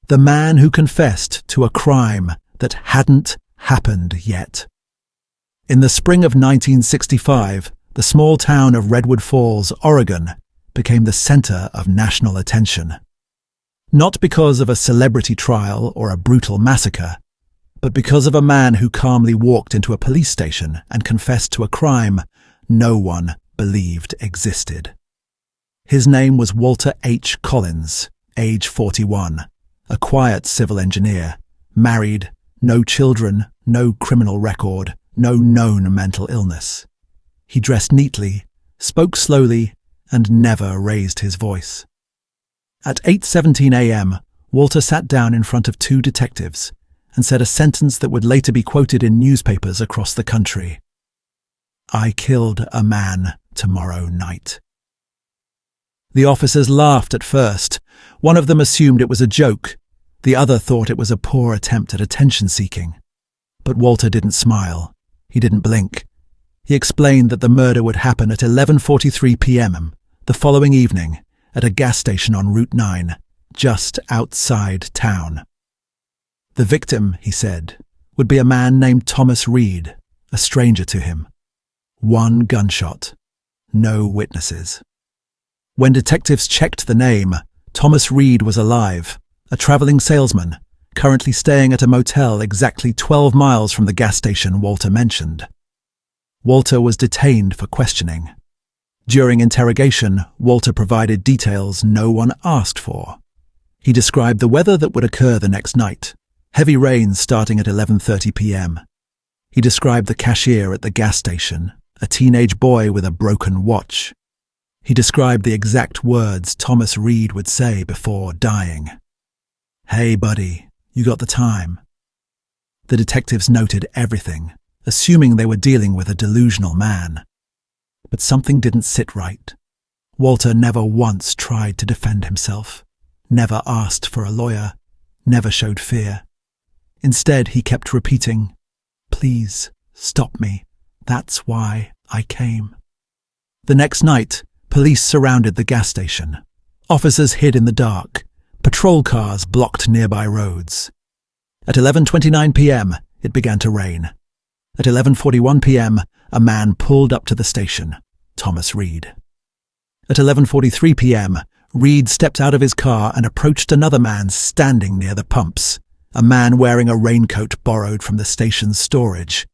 The man who confessed to a crime that hadn't happened yet. In the spring of 1965, the small town of Redwood Falls, Oregon, became the center of national attention. Not because of a celebrity trial or a brutal massacre, but because of a man who calmly walked into a police station and confessed to a crime no one believed existed. His name was Walter H. Collins, age 41, a quiet civil engineer, married, no children, no criminal record, no known mental illness. He dressed neatly, spoke slowly, and never raised his voice. At 8:17 a.m., Walter sat down in front of two detectives and said a sentence that would later be quoted in newspapers across the country. "I killed a man tomorrow night." The officers laughed at first. One of them assumed it was a joke. The other thought it was a poor attempt at attention-seeking. But Walter didn't smile. He didn't blink. He explained that the murder would happen at 11:43 p.m. the following evening at a gas station on Route 9, just outside town. The victim, he said, would be a man named Thomas Reed, a stranger to him. One gunshot. No witnesses. When detectives checked the name, Thomas Reed was alive, a traveling salesman, currently staying at a motel exactly 12 miles from the gas station Walter mentioned. Walter was detained for questioning. During interrogation, Walter provided details no one asked for. He described the weather that would occur the next night, heavy rain starting at 11:30 p.m. He described the cashier at the gas station, a teenage boy with a broken watch. He described the exact words Thomas Reed would say before dying. "Hey, buddy, you got the time?" The detectives noted everything, assuming they were dealing with a delusional man. But something didn't sit right. Walter never once tried to defend himself, never asked for a lawyer, never showed fear. Instead, he kept repeating, "Please, stop me. That's why I came." The next night, police surrounded the gas station. Officers hid in the dark. Patrol cars blocked nearby roads. At 11:29 p.m., it began to rain. At 11:41 p.m., a man pulled up to the station, Thomas Reed. At 11:43 p.m., Reed stepped out of his car and approached another man standing near the pumps, a man wearing a raincoat borrowed from the station's storage.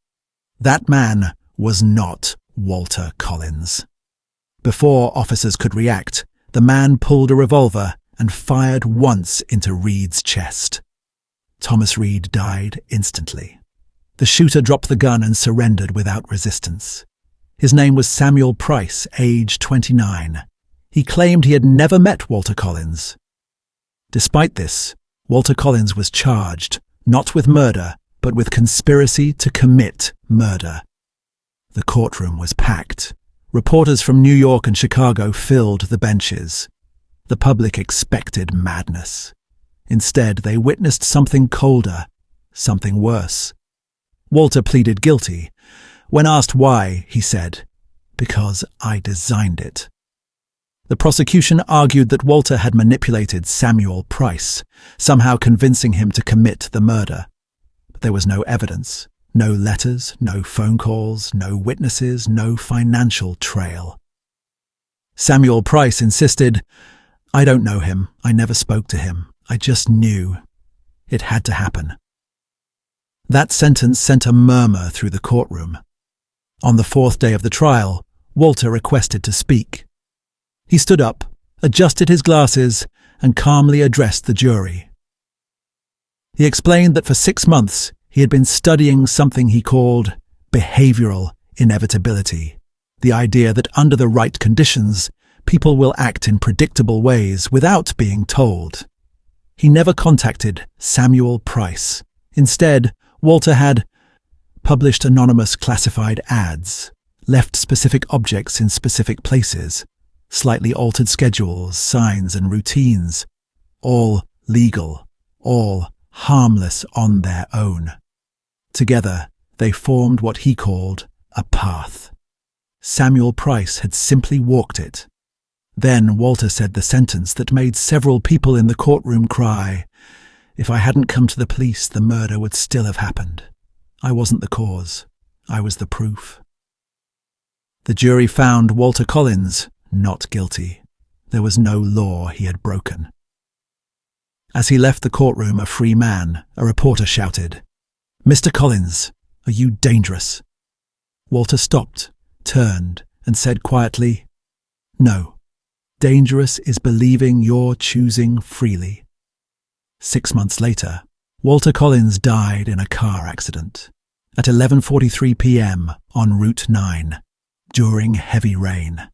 That man was not Walter Collins. Before officers could react, the man pulled a revolver and fired once into Reed's chest. Thomas Reed died instantly. The shooter dropped the gun and surrendered without resistance. His name was Samuel Price, age 29. He claimed he had never met Walter Collins. Despite this, Walter Collins was charged, not with murder, but with conspiracy to commit murder. The courtroom was packed. Reporters from New York and Chicago filled the benches. The public expected madness. Instead, they witnessed something colder, something worse. Walter pleaded guilty. When asked why, he said, "Because I designed it." The prosecution argued that Walter had manipulated Samuel Price, somehow convincing him to commit the murder. But there was no evidence. No letters, no phone calls, no witnesses, no financial trail. Samuel Price insisted, "I don't know him. I never spoke to him. I just knew. It had to happen." That sentence sent a murmur through the courtroom. On the fourth day of the trial, Walter requested to speak. He stood up, adjusted his glasses, and calmly addressed the jury. He explained that for 6 months, he had been studying something he called behavioral inevitability, the idea that under the right conditions, people will act in predictable ways without being told. He never contacted Samuel Price. Instead, Walter had published anonymous classified ads, left specific objects in specific places, slightly altered schedules, signs, and routines, all legal, all harmless on their own. Together, they formed what he called a path. Samuel Price had simply walked it. Then Walter said the sentence that made several people in the courtroom cry, If I hadn't come to the police, the murder would still have happened. I wasn't the cause. I was the proof. The jury found Walter Collins not guilty. There was no law he had broken. As he left the courtroom a free man, a reporter shouted, "Mr. Collins, are you dangerous?" Walter stopped, turned, and said quietly, "No. Dangerous is believing you're choosing freely." 6 months later, Walter Collins died in a car accident at 11:43 p.m. on Route 9 during heavy rain.